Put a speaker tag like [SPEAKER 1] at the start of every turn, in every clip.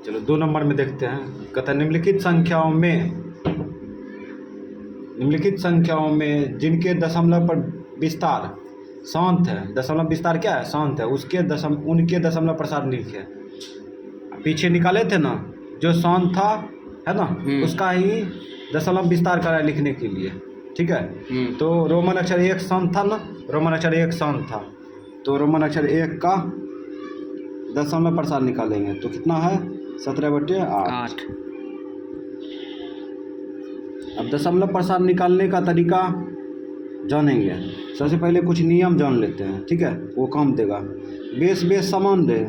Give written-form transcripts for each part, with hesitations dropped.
[SPEAKER 1] चलो 2 नंबर में देखते हैं। कहता है निम्नलिखित संख्याओं में जिनके दशमलव पर विस्तार शांत है, दशमलव विस्तार क्या है? शांत है, उनके दशमलव प्रसार लिखे। पीछे निकाले थे ना, जो शांत था है ना, उसका ही दशमलव विस्तार करा लिखने के लिए। ठीक है, तो रोमन अक्षर 1 शांत था ना, रोमन अक्षर 1 शांत था, तो रोमन अक्षर 1 का दशमलव प्रसार निकालेंगे तो कितना है? 17/8। अब दशमलव प्रसार निकालने का तरीका जानेंगे। सबसे पहले कुछ नियम जान लेते हैं, ठीक है, वो काम देगा। बेस समान रहे,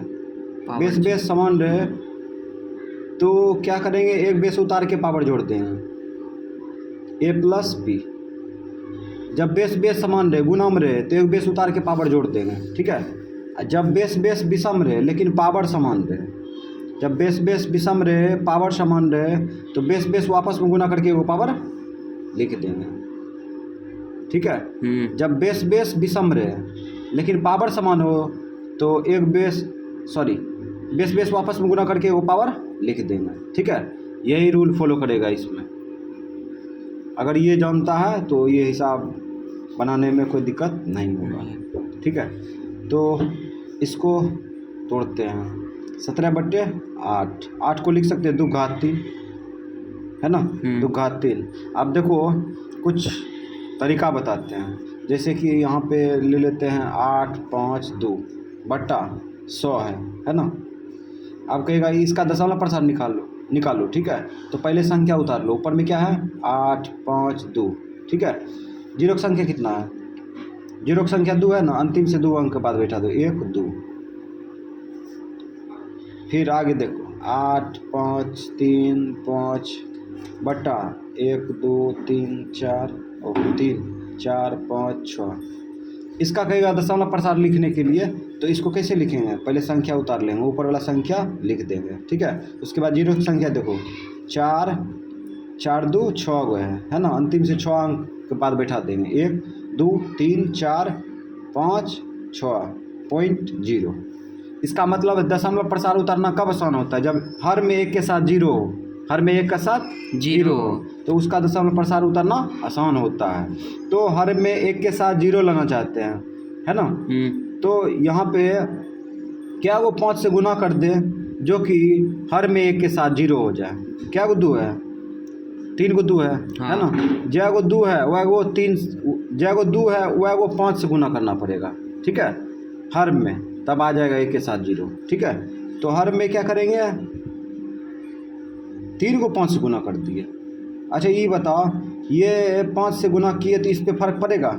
[SPEAKER 1] बेस समान रहे तो क्या करेंगे? एक बेस उतार के पावर जोड़ देंगे, a+b। जब बेस समान रहे, गुना में रहे, तो एक बेस उतार के पावर जोड़ देंगे। ठीक है, जब बेस विषम रहे लेकिन पावर समान रहे, जब बेस विषम रहे, पावर समान रहे, तो बेस वापस में गुना करके वो पावर लिख देंगे। ठीक है, जब बेस विषम रहे लेकिन पावर समान हो, तो एक बेस वापस में गुना करके वो पावर लिख देंगे। ठीक है, यही रूल फॉलो करेगा इसमें। अगर ये जानता है तो ये हिसाब बनाने में कोई दिक्कत नहीं होगा। ठीक है, तो इसको तोड़ते हैं। 17/8, 8 को लिख सकते हैं 2 घात 3, है ना, 2 घात 3। अब देखो कुछ तरीका बताते हैं, जैसे कि यहाँ पे ले लेते हैं 8, 5, 2 बट्टा 100 है ना। अब कहेगा इसका दशमलव प्रसार निकालो। ठीक है, तो पहले संख्या उतार लो। ऊपर में क्या है? 8, 5, 2। ठीक है, जीरो की संख्या कितना है? जीरो की संख्या 2 है ना, अंतिम से 2 अंक के बाद बैठा दो, 1, 2। फिर आगे देखो 8, 5, 3, 5 बट्टा 1, 2, 3, 4 और 3, 4, 5, 6। इसका कहेगा दशमलव प्रसार लिखने के लिए, तो इसको कैसे लिखेंगे? पहले संख्या उतार लेंगे, ऊपर वाला संख्या लिख देंगे। ठीक है, उसके बाद जीरो की संख्या देखो 4, 4, 2, 6 है ना, अंतिम से 6 अंक के बाद बैठा देंगे, 1, 2, 3, 4, 5, 6.0। इसका मतलब दशमलव प्रसार उतारना कब आसान होता है? जब हर में 1 के साथ 0 हो, हर में 1 के साथ 0 हो, तो उसका दशमलव प्रसार उतारना आसान होता है। तो हर में 1 के साथ 0 लाना चाहते हैं, है ना, तो यहाँ पे क्या वो 5 से गुना कर दे, जो कि हर में 1 के साथ 0 हो जाए। क्या को 2 है? 3 को 2 है, हाँ। है ना, जय को 2 है वह वो 3, जय को 2 है वह वो 5 से गुना करना पड़ेगा। ठीक है, हर में, तब आ जाएगा 1 के साथ 0। ठीक है, तो हर में क्या करेंगे? 3 को 5 से गुना कर दिए। अच्छा ये बताओ, ये 5 से गुना किए तो इस पे फर्क पड़ेगा?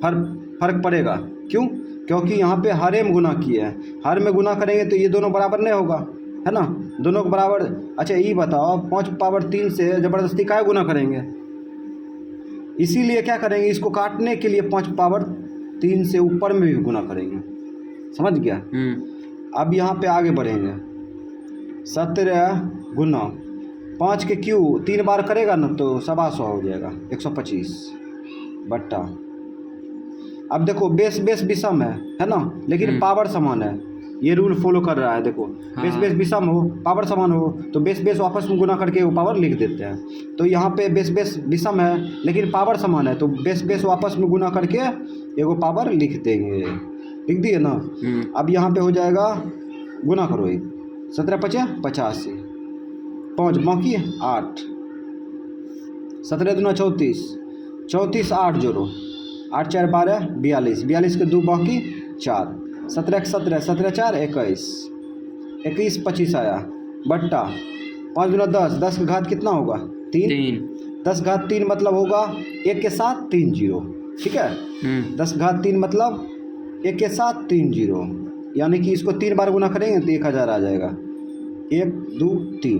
[SPEAKER 1] फर्क पड़ेगा, क्यों? क्योंकि यहाँ पे हरे में गुना किए हैं। हर में गुना करेंगे तो ये दोनों बराबर नहीं होगा, है ना, दोनों को बराबर। अच्छा ये बताओ, 5/3 से ज़बरदस्ती काहे गुना करेंगे? इसीलिए क्या करेंगे, इसको काटने के लिए 5/3 से ऊपर में भी गुना करेंगे। समझ गया? अब यहाँ पे आगे बढ़ेंगे। 17 गुना 5 के क्यू 3 बार करेगा ना, तो 125 हो जाएगा, 125 बट्टा। अब देखो बेस विषम है ना, लेकिन पावर समान है। ये रूल फॉलो कर रहा है। देखो हाँ। बेस विषम हो, पावर समान हो, तो बेस वापस में गुना करके वो पावर लिख देते हैं। तो यहाँ पे बेस विषम है लेकिन पावर समान है, तो बेस वापस में गुना करके एगो पावर लिख देंगे। लिख दिए ना। अब यहाँ पे हो जाएगा, गुना करो, 17×5 = 85, 5 बाकी 8, 17 दूना 34, 34 8 जोड़ो, 8 4 12 42, 42 के 2 बाकी 4, 17 17, 17 4 21, 21 25 आया बट्टा 5 दूना 10, 10 का घात कितना होगा? 3। 10 घात 3 मतलब होगा 1 के साथ 3 0। ठीक है, 10 घात 3 मतलब 1 के साथ 3 0, यानी कि इसको 3 बार गुना करेंगे तो 1000 आ जाएगा। 1 2 3।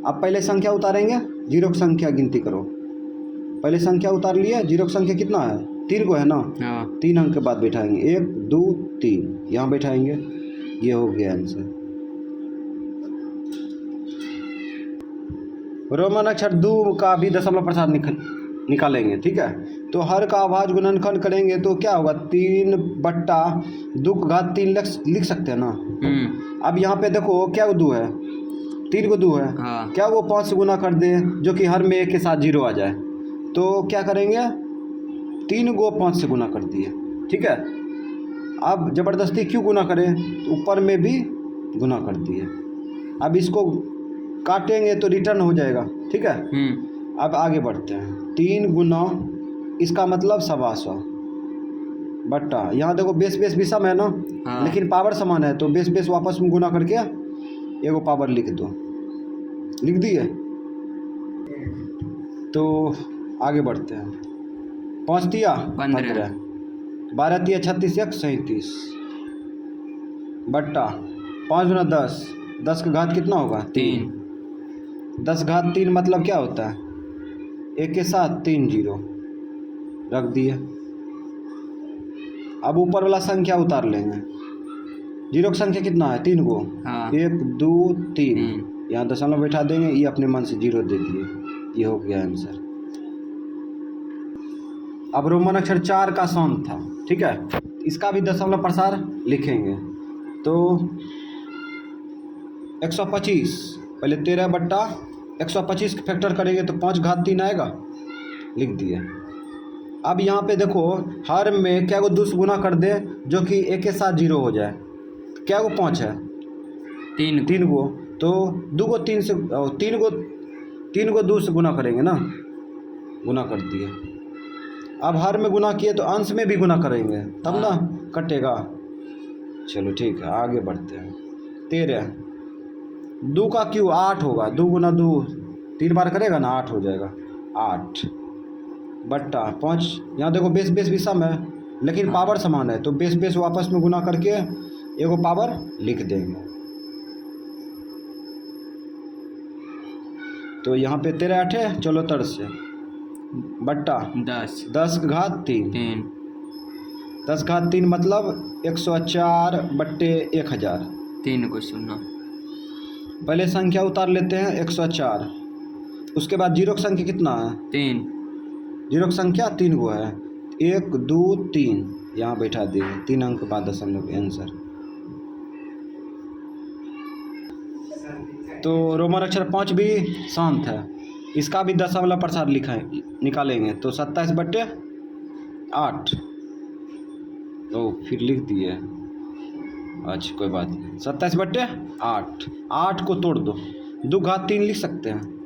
[SPEAKER 1] अब पहले संख्या उतारेंगे, जीरो की संख्या गिनती करो। पहले संख्या उतार लिया, जीरो की संख्या कितना है? 3 को है ना, 3 अंक के बाद बैठाएंगे, 1 2 3 यहाँ बैठाएंगे। ये हो गया आंसर। रोमन अक्षर 2 का भी दशमलव प्रसार निकालेंगे। ठीक है, तो हर का अभाज्य गुणनखंड करेंगे तो क्या होगा? 3/2 लिख सकते हैं ना। अब यहाँ पे देखो क्या 2 है, 3 को 2 है।
[SPEAKER 2] हाँ।
[SPEAKER 1] क्या वो 5 से गुना कर दे जो कि हर में एक के साथ 0 आ जाए? तो क्या करेंगे, 3 को 5 से गुना कर दिए, ठीक है। अब ज़बरदस्ती क्यों गुना करें, तो ऊपर में भी गुना कर दिए। अब इसको काटेंगे तो रिटर्न हो जाएगा, ठीक है। अब आगे बढ़ते हैं। 3 गुना इसका मतलब 125 बट्टा, यहाँ देखो बेस बेस भी सम है ना।
[SPEAKER 2] हाँ।
[SPEAKER 1] लेकिन पावर समान है, तो बेस बेस वापस में गुना करके एगो पावर लिख दो, लिख दिए। तो आगे बढ़ते हैं। 5 तिया 15, 12 तिया 36, 1 37 बट्टा 5 गुना 10, 10 का घात कितना होगा? 3। 10 घात 3 मतलब क्या होता है? एक के साथ 3 0 रख दिए। अब ऊपर वाला संख्या उतार लेंगे। 0 की संख्या कितना है? 3 को।
[SPEAKER 2] हाँ।
[SPEAKER 1] 1 2 3, यहाँ दशमलव बैठा देंगे, ये अपने मन से 0 दे दिए, ये हो गया आंसर। अब रोमन अक्षर 4 का सौंद था, ठीक है। इसका भी दशमलव प्रसार लिखेंगे। तो 125, पहले 13 बट्टा 125 के फैक्टर करेंगे तो 5 घात 3 आएगा, लिख दिए। अब यहाँ पे देखो, हर में क्या को 2 से गुना कर दे जो कि एक के साथ 0 हो जाए। क्या को 5 है? 3 को। तो 2 को 3 से 3 को 2 से गुना करेंगे ना, गुना कर दिए। अब हर में गुना किए तो अंश में भी गुना करेंगे, तब ना कटेगा। चलो ठीक है, आगे बढ़ते हैं। 13, 2 का क्यों 8 होगा, 2 गुना 2 3 बार करेगा ना, 8 हो जाएगा। 8 बट्टा 5, यहाँ देखो बेस बेस भी सम है लेकिन पावर समान है, तो बेस बेस वापस में गुना करके एगो पावर लिख देंगे। तो यहाँ पे 13 8 है, चलो तर से बट्टा 10 घात 3, 10 घात 3 मतलब 104 बट्टे 1000,
[SPEAKER 2] 3 को 0।
[SPEAKER 1] पहले संख्या उतार लेते हैं 104, उसके बाद 0 की संख्या कितना है? 3। 0 की संख्या 3 को है, 1 2 3, यहाँ बैठा देंगे, 3 अंक बाद दशमलव आंसर। तो रोमन अक्षर 5 भी शांत है, इसका भी दशमलव प्रसार लिखा है, निकालेंगे तो 27 बट्टे 8। ओ फिर लिख दिए, अच्छा कोई बात नहीं, 27 बट्टे 8। 8 को तोड़ दो, 2 घात 3 लिख सकते हैं।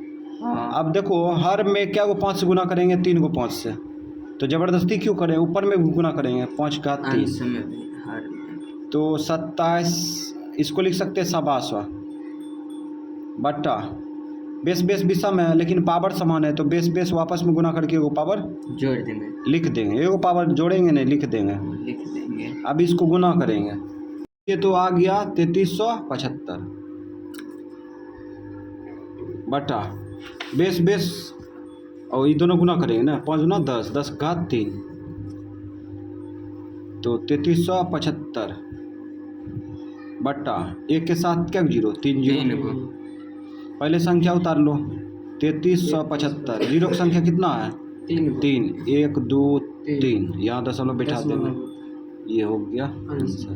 [SPEAKER 1] अब देखो, हर में क्या को 5 से गुना करेंगे? 3 को 5 से, तो ज़बरदस्ती क्यों करें, ऊपर में गुना करेंगे 5 घात 3। तो 27, इसको लिख सकते हैं 27 बट्टा बेस बेस भी सम है लेकिन पावर समान है, तो बेस बेस वापस में गुना करके एगो पावर
[SPEAKER 2] जोड़ देंगे, लिख
[SPEAKER 1] देंगे। एगो पावर जोड़ेंगे नहीं, लिख देंगे। अब इसको गुना करेंगे, ये तो आ गया 3375 बटा बेस बेस, और ये दोनों गुना करेंगे ना, 5 गुना 10, 10 घात 3, तो 3375 बट्टा 1 के साथ क्या 0 3 0, पहले संख्या उतार लो। 3375, 0 की संख्या कितना है? 3, 1 2 3, यहाँ दशमलव बैठा देंगे, ये हो गया आंसर।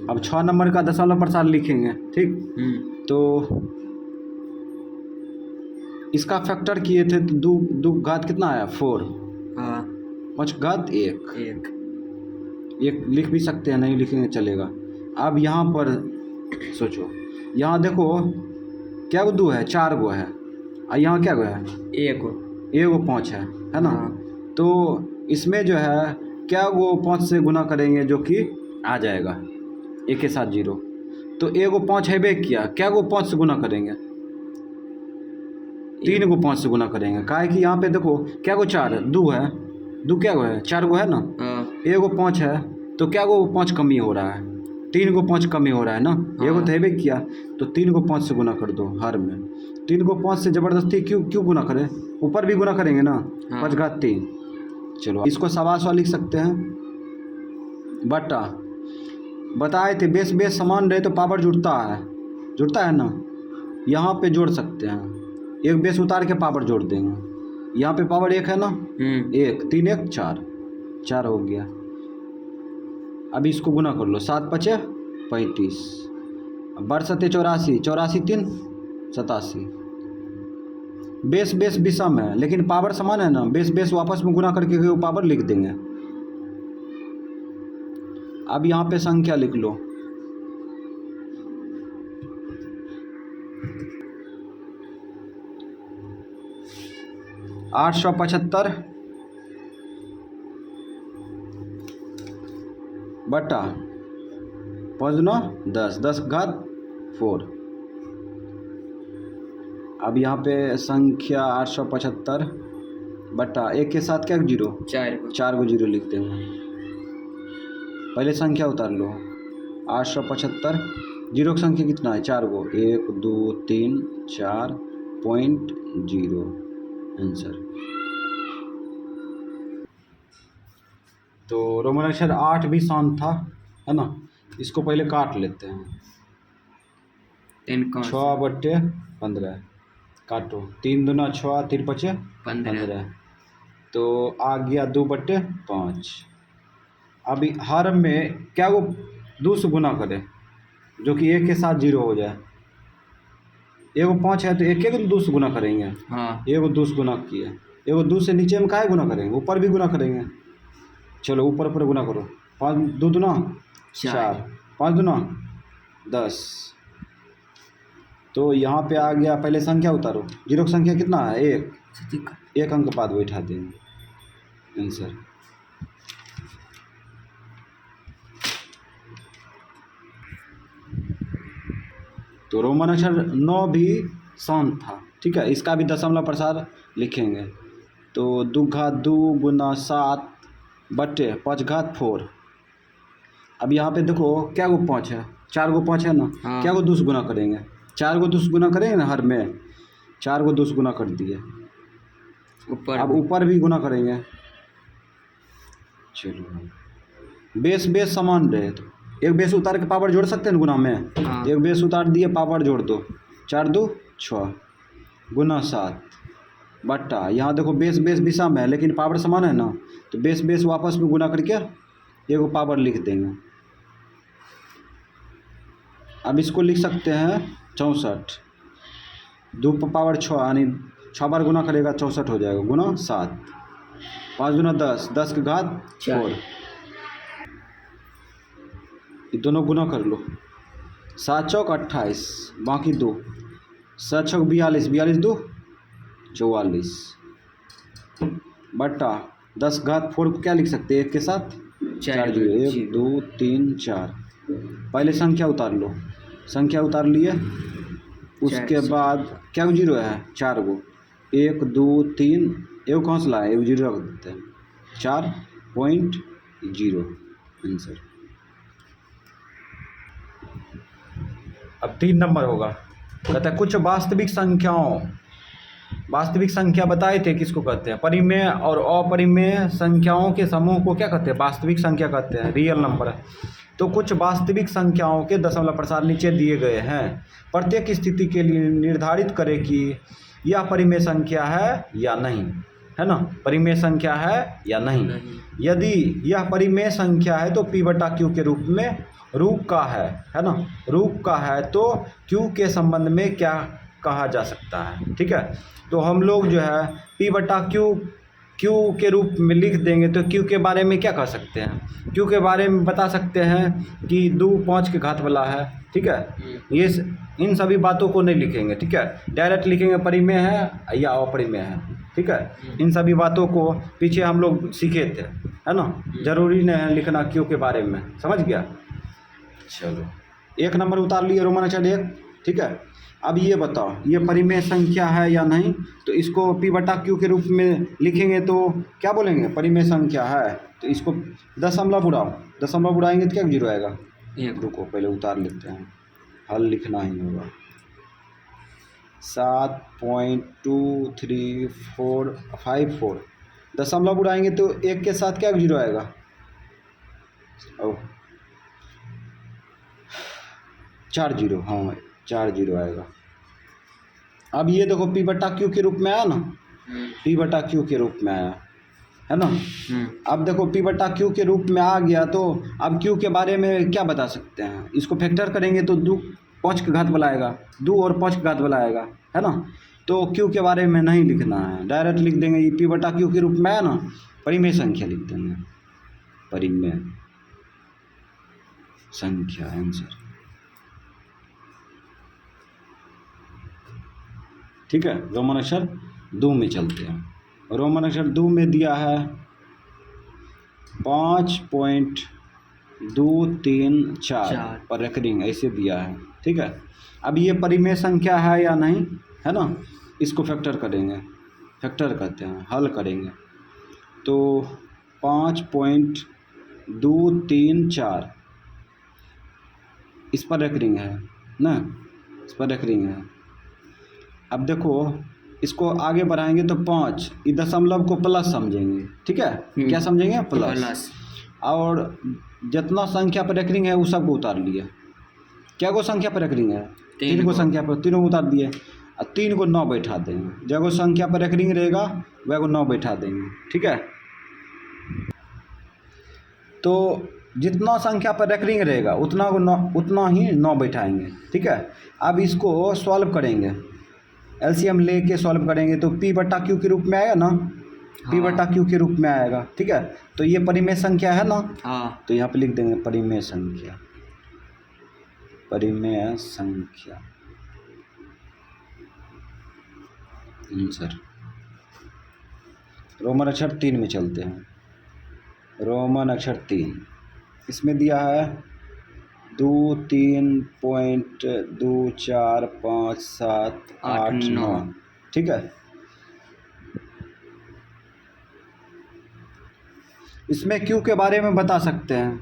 [SPEAKER 1] अब 6 नंबर का दशमलव प्रसार लिखेंगे, ठीक। तो इसका फैक्टर किए थे तो 2 घात कितना आया? 4। 5 घात 1 लिख भी सकते हैं, नहीं लिखेंगे चलेगा। अब यहाँ पर सोचो, यहाँ देखो क्या गो 2 है, 4 गो है, और यहाँ क्या गो है? 1 गो 5 है ना। तो इसमें जो है क्या गो 5 से गुना करेंगे जो कि आ जाएगा 1 के साथ 0, तो 1 गो 5 है बे किया, क्या गो 5 से गुना करेंगे? 3 को 5 से गुना करेंगे, काहे कि यहाँ पे देखो क्या गो 4 2 है, 2 क्या गो है? 4 गो है ना। 1 गो 5 है, तो क्या गो 5 कमी हो रहा है? 3 को 5 कमी हो रहा है ना, एगो तो है किया, तो 3 को 5 से गुना कर दो हर में। 3 को 5 से ज़बरदस्ती क्यों गुना करें, ऊपर भी गुना करेंगे ना, 5 घात 3। चलो इसको 27 लिख सकते हैं बट्टा, बताए थे बेस बेस समान रहे तो पावर जुड़ता है ना, यहाँ पे जोड़ सकते हैं, एक बेस उतार के पावर जोड़ देंगे, यहाँ पे पावर 1 है ना, 1 3 1 4 हो गया। अब इसको गुना कर लो, 7 5 35, बट 7 84, 84 3 87। बेस बेस विषम है लेकिन पावर समान है ना, बेस बेस वापस में गुना करके वो पावर लिख देंगे। अब यहाँ पे संख्या लिख लो, आठ 875 बटा 5 9 10, 10 घात 4। अब यहाँ पे संख्या 875 बटा एक के साथ क्या जीरो, 4 को जीरो लिख देंगे। पहले संख्या उतार लो, 875 जीरो की संख्या कितना है, 4 को, 1 2 3 4.0 आंसर। तो रोमन अक्षर 8 भी शांत था, है ना। इसको पहले काट लेते हैं। 6 बट्टे 15 काटो, 3 दूना 6, 3 पचे 15, तो आ गया 2 बट्टे 5। अभी हर में क्या वो 2 से गुना करें जो कि 1 के साथ 0 हो जाए। 1 5 है तो 1 के 2 से गुना करेंगे। हाँ, 1 2 से गुना किया, 1 2 से नीचे में काहे गुना करेंगे, ऊपर भी गुना करेंगे। चलो ऊपर ऊपर गुना करो, 5 2 दूना 4, 5 दूना 10। तो यहाँ पे आ गया, पहले संख्या उतारो, जीरो की संख्या कितना है, 1 अंक बाद बैठा देंगे आंसर। तो रोमन अक्षर 9 भी शांत था, ठीक है। इसका भी दशमलव प्रसार लिखेंगे। तो 2 घात 2 गुना 7 बट्टे 5 घात 4। अब यहाँ पे देखो क्या गो 5 है, 4 गो 5 है ना। हाँ। क्या गो 2 से गुना करेंगे, 4 को 2 से गुना करेंगे ना, हर में 4 को 2 से गुना कर दिए। अब ऊपर भी गुना करेंगे। चलो बेस बेस समान रहे तो एक बेस उतार के पावर जोड़ सकते हैं गुना में। हाँ। एक बेस उतार दिए, पावर जोड़ दो, 4 2 6 गुना 7 बट्टा, यहाँ देखो बेस बेस विषम है लेकिन पावर समान है ना, तो बेस बेस वापस में गुना करके एगो पावर लिख देंगे। अब इसको लिख सकते हैं 64, 2 पावर 6 यानी 6 बार गुना करेगा 64 हो जाएगा, गुना 7, 5 गुना 10, 10 के घात 4। ये दोनों गुना कर लो, 7 चौक 28, बाकी 2, 7 चौक 42, 42 2 44 बट्टा 10 घात 4 को क्या लिख सकते हैं, 1 के साथ 4 जीरो, 1 2 3 4। पहले संख्या उतार लो, संख्या उतार लिए, उसके बाद क्या जीरो है, 4 गो, 1 2 3, एक कहाँ से लाए, एक जीरो रख देते हैं, 4.0 आंसर। अब 3 नंबर होगा, कहता है कुछ वास्तविक संख्याओं, वास्तविक संख्या बताए थे किसको कहते हैं, परिमेय और अपरिमेय संख्याओं के समूह को क्या कहते हैं, वास्तविक संख्या कहते हैं, रियल नंबर है। तो कुछ वास्तविक संख्याओं के दशमलव प्रसार नीचे दिए गए हैं। प्रत्येक स्थिति के लिए निर्धारित करें कि यह परिमेय संख्या है या नहीं, है ना, परिमेय संख्या है या नहीं। यदि यह परिमेय संख्या है तो P बटा Q के रूप में रूप का है ना, रूप का है तो Q के संबंध में क्या कहा जा सकता है, ठीक है। तो हम लोग जो है P बटा Q के रूप में लिख देंगे तो Q के बारे में क्या कह सकते हैं, Q के बारे में बता सकते हैं कि 2 5 के घात वाला है, ठीक है। ये इन सभी बातों को नहीं लिखेंगे, ठीक है, डायरेक्ट लिखेंगे परिमेय है या अपरिमेय है, ठीक है। इन सभी बातों को पीछे हम लोग सीखे थे, है ना, जरूरी नहीं है लिखना Q के बारे में, समझ गया। चलो 1 नंबर उतार लिए रोमन अक्षर 1, ठीक है। अब ये बताओ ये परिमेय संख्या है या नहीं, तो इसको P बटा Q के रूप में लिखेंगे तो क्या बोलेंगे, परिमेय संख्या है। तो इसको दशमलव उड़ाओ, दशमलव उड़ाएंगे तो क्या जीरो आएगा, रुको पहले उतार लेते हैं, हल लिखना ही होगा। 7.2345 दशमलव उड़ाएंगे तो 1 के साथ क्या जीरो आएगा, 4 जीरो, हाँ 4 जीरो आएगा। अब ये देखो P बटा Q के रूप में आया ना, P बटा Q के रूप में आया, है ना। अब देखो p बटा क्यू के रूप में आ गया, तो अब q के बारे में क्या बता सकते हैं, इसको फैक्टर करेंगे तो 2 5 की घात वाला आएगा, 2 और 5 की घात वाला आएगा, है ना। तो q के बारे में नहीं लिखना है, डायरेक्ट लिख देंगे, ये p बटा क्यू के रूप में है ना, परिमेय संख्या लिख देंगे, परिमेय संख्या आंसर। ठीक है, रोमन अक्षर 2 में चलते हैं। रोमन अक्षर 2 में दिया है 5.234 पर रेकरिंग, ऐसे दिया है। ठीक है, अब ये परिमेय संख्या है या नहीं, है ना, इसको फैक्टर करेंगे, फैक्टर करते हैं, हल करेंगे। तो 5.234 इस पर रेकरिंग है ना, इस पर रेकरिंग है। अब देखो इसको आगे बढ़ाएंगे तो 5, इस दशमलव को प्लस समझेंगे। ठीक है, क्या समझेंगे, प्लस। और जितना संख्या पर रेकरिंग है वो सब को उतार लिए। क्या को संख्या पर रेकरिंग है, 3 को संख्या पर, तीनों को उतार दिए, और 3 को 9 बैठा देंगे, जगह संख्या पर रेकरिंग रहेगा वह को 9 बैठा देंगे। ठीक है, तो जितना संख्या पर रेकरिंग रहेगा उतना ही 9 बैठाएंगे। ठीक है, अब इसको सॉल्व करेंगे, एलसीएम लेके सॉल्व करेंगे तो p बटा क्यू के रूप में आएगा ना, p बटा क्यू के रूप में आएगा। ठीक है, तो ये परिमेय संख्या है ना, तो यहाँ पे लिख देंगे परिमेय संख्या, परिमेय संख्या आंसर। रोमन अक्षर 3 में चलते हैं। रोमन अक्षर 3, इसमें दिया है 2, 3.2, 4, 5, 7, 8, 9। ठीक है, इसमें q के बारे में बता सकते हैं,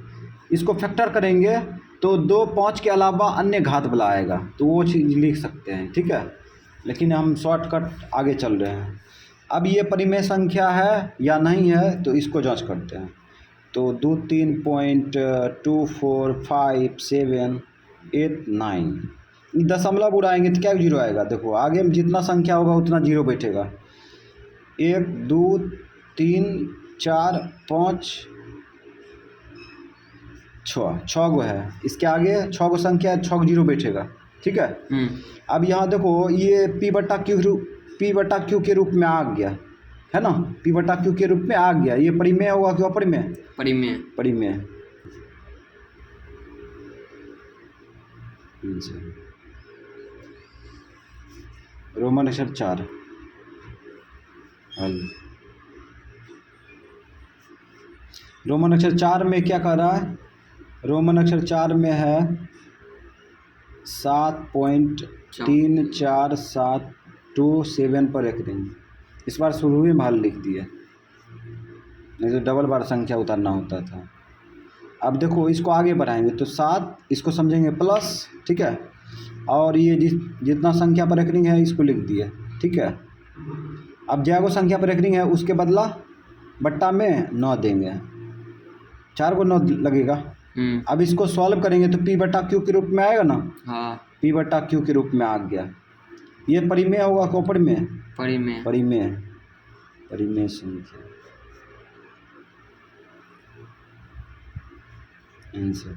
[SPEAKER 1] इसको फैक्टर करेंगे तो 2 5 के अलावा अन्य घात वाला आएगा, तो वो चीज़ लिख सकते हैं। ठीक है, लेकिन हम शॉर्टकट आगे चल रहे हैं। अब ये परिमेय संख्या है या नहीं है, तो इसको जांच करते हैं। तो 2, 3.245 7 8 9 दशमलव उड़ाएंगे तो क्या जीरो आएगा, देखो आगे में जितना संख्या होगा उतना जीरो बैठेगा। 1 2 3 4 5 6 गो है, इसके आगे 6 गो संख्या है, 6 गो जीरो बैठेगा। ठीक है, अब यहाँ देखो ये p बटा क्यू के रूप में आ गया, है ना, p बटा क्यू के रूप में आ गया। ये परिमेय होगा कि अपरिमेय,
[SPEAKER 2] परिमेय,
[SPEAKER 1] परिमेय। रोमन अक्षर 4 हल। रोमन अक्षर 4 में क्या कर रहा है, रोमन अक्षर 4 में है 7.3472 पर रेकरिंग। इस बार शुरू में हल लिख दिया, नहीं तो डबल बार संख्या उतारना होता था। अब देखो इसको आगे बढ़ाएंगे तो 7, इसको समझेंगे प्लस। ठीक है, और ये जितना संख्या पर रेकरिंग है इसको लिख दिया। ठीक है, अब जगह संख्या पर रेकरिंग है उसके बदला बट्टा में 9 देंगे, 4 को 9 लगेगा। अब इसको सॉल्व करेंगे तो p बटा क्यू के रूप में आएगा ना, p बटा क्यू के रूप में आ गया। ये परिमेय होगा कि अपरिमेय,
[SPEAKER 2] परिमेय,
[SPEAKER 1] परिमेय, परिमेय संख्या आंसर।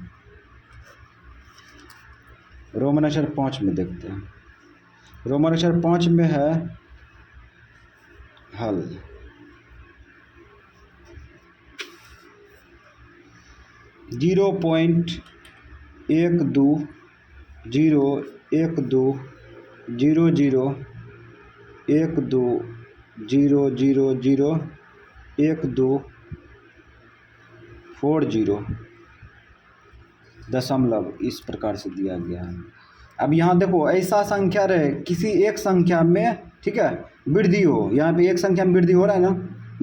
[SPEAKER 1] रोमन अक्षर 5 में देखते हैं। रोमन अक्षर 5 में है हल। जीरो पॉइंट 1 2 0 1 2 0 0 1 2 0 0 0 1 2 4 0 दशमलव इस प्रकार से दिया गया है। अब यहाँ देखो ऐसा संख्या रहे किसी एक संख्या में, ठीक है, वृद्धि हो, यहाँ पे एक संख्या में वृद्धि हो रहा है ना,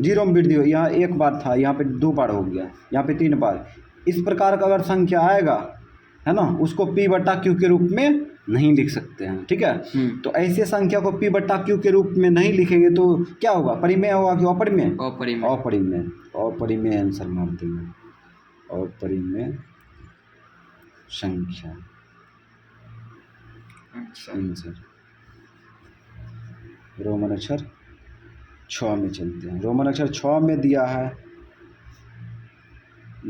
[SPEAKER 1] 0 में वृद्धि हो, यहाँ 1 बार था, यहाँ पे 2 बार हो गया, यहाँ पे 3 बार। इस प्रकार का अगर संख्या आएगा, है ना, उसको p बटा क्यू के रूप में नहीं लिख सकते हैं। ठीक है, तो ऐसे संख्या को p बटा क्यू के रूप में नहीं लिखेंगे तो क्या होगा, परिमेय होगा कि अपरिमेय, अपरिमेय, अपरिमेय आंसर मार देंगे, अपरिमेय संख्या आंसर। रोमन अक्षर 6 में चलते हैं। रोमन अक्षर 6 में दिया है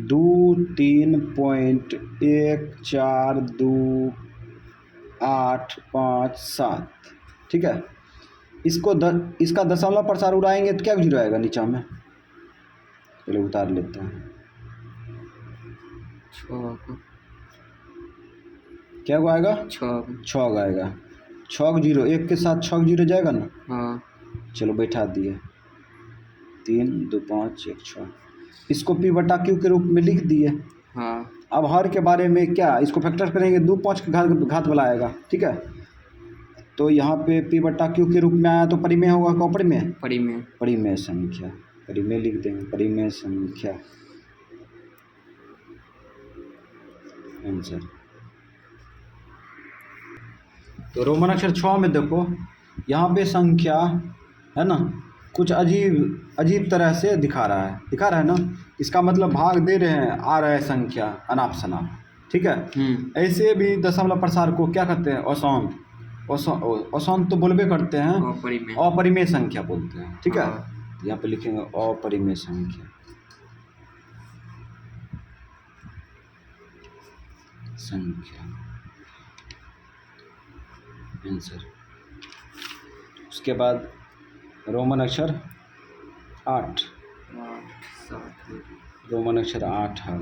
[SPEAKER 1] 23.142857, ठीक है। इसका दशमलव प्रसार उड़ाएंगे तो क्या जीरो आएगा नीचा में, चलो उतार लेते हैं।
[SPEAKER 2] 6
[SPEAKER 1] क्या को आएगा,
[SPEAKER 2] 6।
[SPEAKER 1] 6 आएगा। 6 जीरो, एक के साथ 6 जीरो जाएगा ना।
[SPEAKER 2] हाँ
[SPEAKER 1] चलो बैठा दिए, 3 2 5 1 6। इसको P बटा Q के रूप में लिख दिए।
[SPEAKER 2] हाँ
[SPEAKER 1] अब हर के बारे में क्या, इसको फैक्टर करेंगे 2 5 के घात वाला आएगा, ठीक है। तो यहाँ पे P बटा Q के रूप में आया तो परिमेय होगा क्या, परिमेय,
[SPEAKER 2] परिमेय,
[SPEAKER 1] परिमेय संख्या, परिमेय लिख देंगे, परिमेय संख्या आंसर। तो रोमन अक्षर 6 में देखो यहाँ पे संख्या है ना कुछ अजीब तरह से दिखा रहा है ना। इसका मतलब भाग दे रहे हैं, आ रहा है संख्या अनाप शनाप, ठीक है। ऐसे भी दशमलव प्रसार को क्या कहते हैं, अशांत। अशांत तो बोलबे करते हैं, अपरिमेय संख्या बोलते हैं, ठीक है। तो यहाँ पे लिखेंगे अपरिमेय संख्या, आंसर। उसके बाद रोमन अक्षर 8, रोमन अक्षर 8 है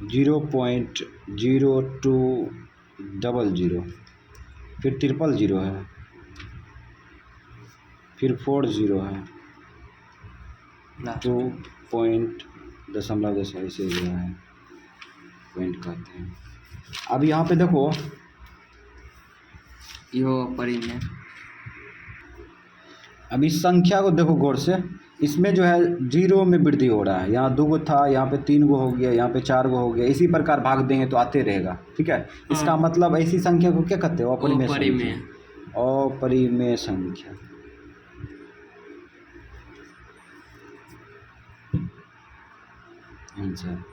[SPEAKER 1] 0.0200, फिर 000 है, फिर 40 है, 2 पॉइंट दशमलव ऐसे जो है पॉइंट कहते हैं। अब यहाँ पे देखो
[SPEAKER 2] यो परिमेय।
[SPEAKER 1] अब इस संख्या को देखो गौर से, इसमें जो है 0 में वृद्धि हो रहा है। यहाँ 2 गो था, यहाँ पे 3 गो हो गया, यहाँ पे 4 गो हो गया। इसी प्रकार भाग देंगे तो आते रहेगा, ठीक है। इसका मतलब ऐसी संख्या को क्या कहते हैं, अपरिमेय संख्या, अपरिमेय संख्या। आंसर।